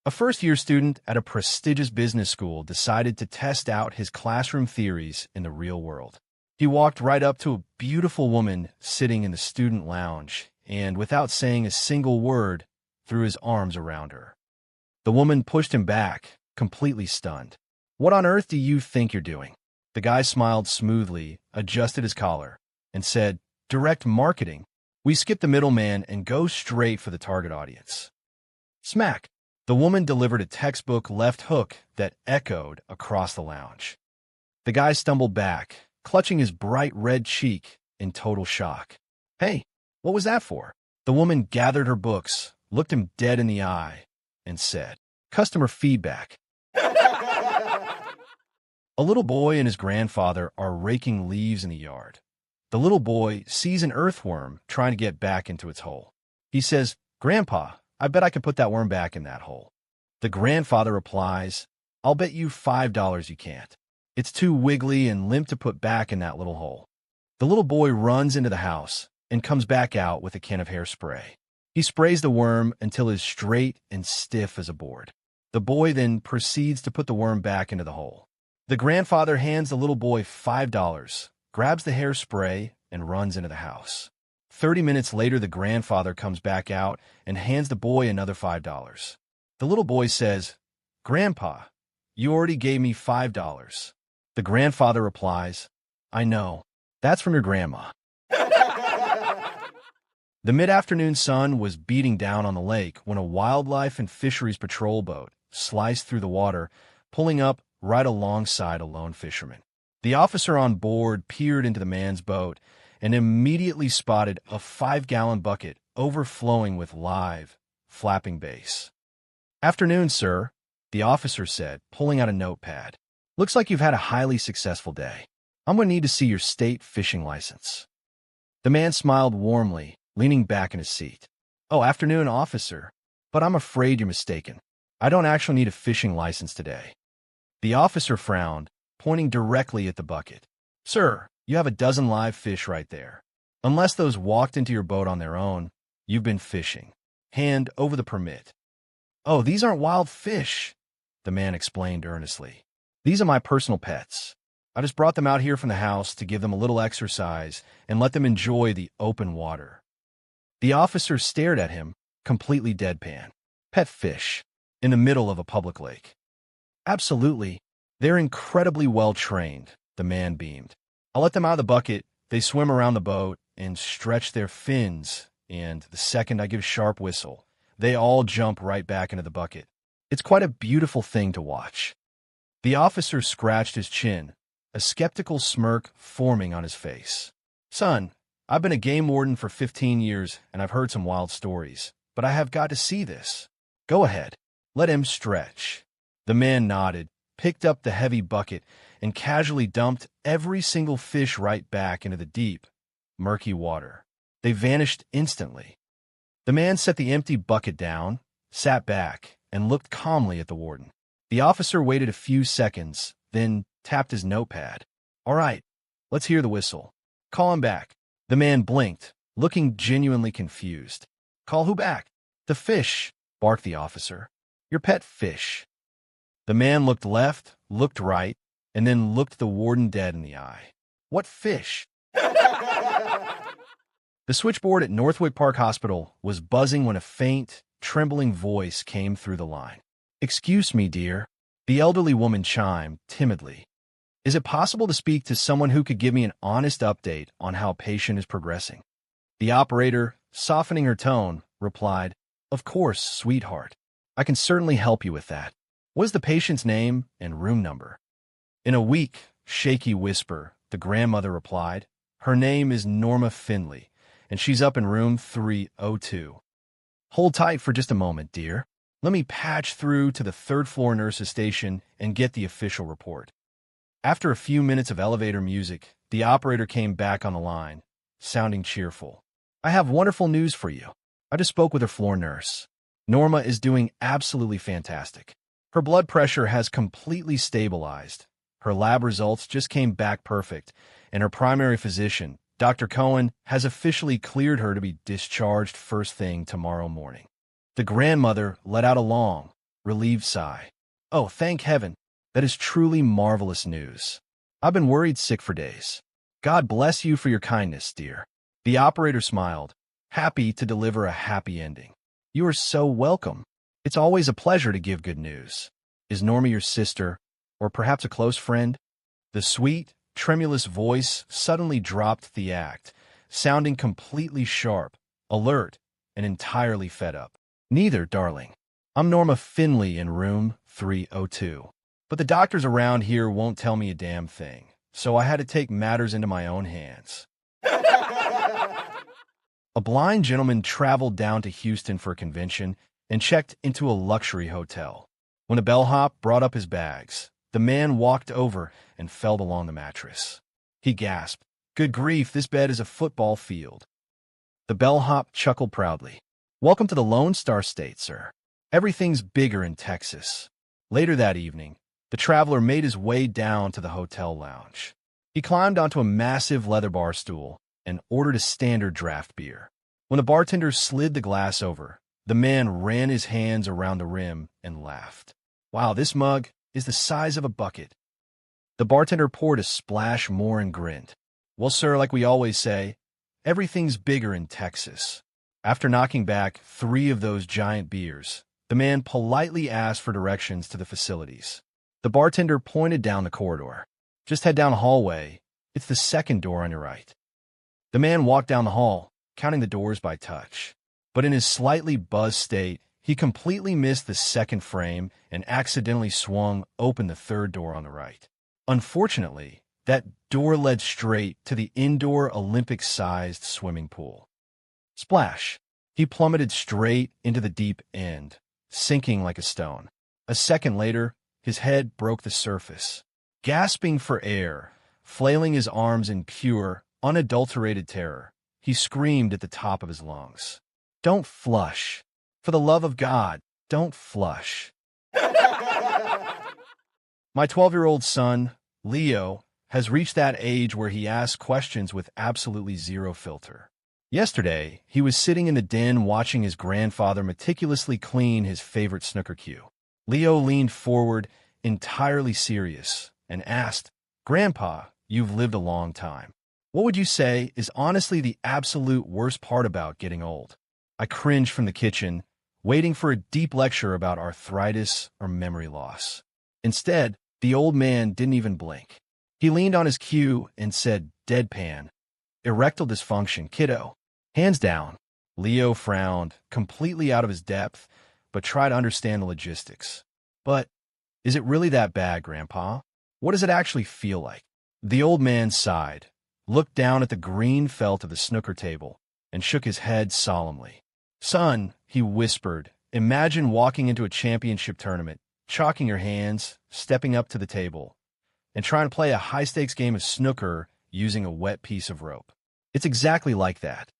A first-year student at a prestigious business school decided to test out his classroom theories in the real world. He walked right up to a beautiful woman sitting in the student lounge and, without saying a single word, threw his arms around her. The woman pushed him back, completely stunned. "What on earth do you think you're doing?" The guy smiled smoothly, adjusted his collar, and said, "Direct marketing. We skip the middleman and go straight for the target audience." Smack! The woman delivered a textbook left hook that echoed across the lounge. The guy stumbled back, clutching his bright red cheek in total shock. "Hey, what was that for?" The woman gathered her books, looked him dead in the eye, and said, "Customer feedback." A little boy and his grandfather are raking leaves in the yard. The little boy sees an earthworm trying to get back into its hole. He says, "Grandpa, I bet I could put that worm back in that hole." The grandfather replies, "I'll bet you $5 you can't. It's too wiggly and limp to put back in that little hole." The little boy runs into the house and comes back out with a can of hairspray. He sprays the worm until it is straight and stiff as a board. The boy then proceeds to put the worm back into the hole. The grandfather hands the little boy $5, grabs the hairspray, and runs into the house. 30 minutes later, the grandfather comes back out and hands the boy another $5. The little boy says, "Grandpa, you already gave me $5. The grandfather replies, "I know. That's from your grandma." The mid-afternoon sun was beating down on the lake when a wildlife and fisheries patrol boat sliced through the water, pulling up right alongside a lone fisherman. The officer on board peered into the man's boat and immediately spotted a 5-gallon bucket overflowing with live, flapping bass. "Afternoon, sir," the officer said, pulling out a notepad. "Looks like you've had a highly successful day. I'm going to need to see your state fishing license." The man smiled warmly, leaning back in his seat. "Oh, afternoon, officer. But I'm afraid you're mistaken. I don't actually need a fishing license today." The officer frowned, pointing directly at the bucket. "Sir, you have a dozen live fish right there. Unless those walked into your boat on their own, you've been fishing. Hand over the permit." "Oh, these aren't wild fish," the man explained earnestly. "These are my personal pets. I just brought them out here from the house to give them a little exercise and let them enjoy the open water." The officer stared at him, completely deadpan. "Pet fish, in the middle of a public lake." "Absolutely. They're incredibly well-trained," the man beamed. "I'll let them out of the bucket, they swim around the boat and stretch their fins, and the second I give a sharp whistle, they all jump right back into the bucket. It's quite a beautiful thing to watch." The officer scratched his chin, a skeptical smirk forming on his face. "Son, I've been a game warden for 15 years, and I've heard some wild stories, but I have got to see this. Go ahead. Let him stretch." The man nodded, picked up the heavy bucket, and casually dumped every single fish right back into the deep, murky water. They vanished instantly. The man set the empty bucket down, sat back, and looked calmly at the warden. The officer waited a few seconds, then tapped his notepad. "All right, let's hear the whistle. Call him back." The man blinked, looking genuinely confused. "Call who back?" "The fish," barked the officer. "Your pet fish." The man looked left, looked right, and then looked the warden dead in the eye. "What fish?" The switchboard at Northwick Park Hospital was buzzing when a faint, trembling voice came through the line. "Excuse me, dear," the elderly woman chimed timidly. "Is it possible to speak to someone who could give me an honest update on how a patient is progressing?" The operator, softening her tone, replied, "Of course, sweetheart. I can certainly help you with that. What is the patient's name and room number?" In a weak, shaky whisper, the grandmother replied, "Her name is Norma Finley, and she's up in room 302. Hold tight for just a moment, dear. Let me patch through to the third-floor nurse's station and get the official report." After a few minutes of elevator music, the operator came back on the line, sounding cheerful. "I have wonderful news for you. I just spoke with her floor nurse. Norma is doing absolutely fantastic. Her blood pressure has completely stabilized. Her lab results just came back perfect, and her primary physician, Dr. Cohen, has officially cleared her to be discharged first thing tomorrow morning." The grandmother let out a long, Relieved sigh. Oh, thank heaven. That is truly marvelous news. I've been worried sick for days. God bless you for your kindness, dear. The operator smiled, happy to deliver a happy ending. You are so welcome. It's always a pleasure to give good news. Is Norma your sister, or perhaps a close friend? The sweet, tremulous voice suddenly dropped the act, sounding completely sharp, alert, and entirely fed up. Neither, darling. I'm Norma Finley in room 302. But the doctors around here won't tell me a damn thing, so I had to take matters into my own hands. A blind gentleman traveled down to Houston for a convention and checked into a luxury hotel. When a bellhop brought up his bags, the man walked over and fell along the mattress. He gasped, "Good grief, this bed is a football field." The bellhop chuckled proudly. "Welcome to the Lone Star State, sir. Everything's bigger in Texas." Later that evening, the traveler made his way down to the hotel lounge. He climbed onto a massive leather bar stool and ordered a standard draft beer. When the bartender slid the glass over, the man ran his hands around the rim and laughed. "Wow, this mug is the size of a bucket." The bartender poured a splash more and grinned. "Well, sir, like we always say, everything's bigger in Texas." After knocking back 3 of those giant beers, the man politely asked for directions to the facilities. The bartender pointed down the corridor. "Just head down the hallway. It's the second door on your right." The man walked down the hall, counting the doors by touch. But in his slightly buzzed state, he completely missed the second frame and accidentally swung open the third door on the right. Unfortunately, that door led straight to the indoor Olympic-sized swimming pool. Splash! He plummeted straight into the deep end, sinking like a stone. A second later, his head broke the surface. Gasping for air, flailing his arms in pure, unadulterated terror, he screamed at the top of his lungs. "Don't flush. For the love of God, don't flush." My 12-year-old son, Leo, has reached that age where he asks questions with absolutely zero filter. Yesterday, he was sitting in the den watching his grandfather meticulously clean his favorite snooker cue. Leo leaned forward, entirely serious, and asked, "Grandpa, you've lived a long time. What would you say is honestly the absolute worst part about getting old?" I cringed from the kitchen, waiting for a deep lecture about arthritis or memory loss. Instead, the old man didn't even blink. He leaned on his cue and said, deadpan, "Erectile dysfunction, kiddo. Hands down." Leo frowned, completely out of his depth, but tried to understand the logistics. "But is it really that bad, Grandpa? What does it actually feel like?" The old man sighed, looked down at the green felt of the snooker table, and shook his head solemnly. "Son," he whispered, "imagine walking into a championship tournament, chalking your hands, stepping up to the table, and trying to play a high-stakes game of snooker using a wet piece of rope. It's exactly like that.